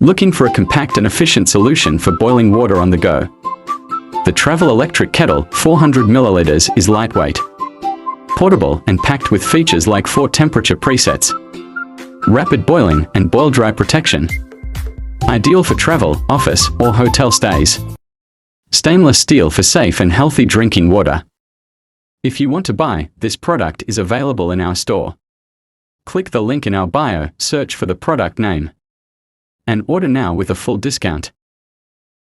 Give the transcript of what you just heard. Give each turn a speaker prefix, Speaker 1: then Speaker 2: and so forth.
Speaker 1: Looking for a compact and efficient solution for boiling water on the go? The Travel Electric Kettle 400 milliliters is lightweight, portable and packed with features like 4 temperature presets, rapid boiling and boil dry protection. Ideal for travel, office, or hotel stays. Stainless steel for safe and healthy drinking water. If you want to buy, this product is available in our store. Click the link in our bio, search for the product name, and order now with a full discount.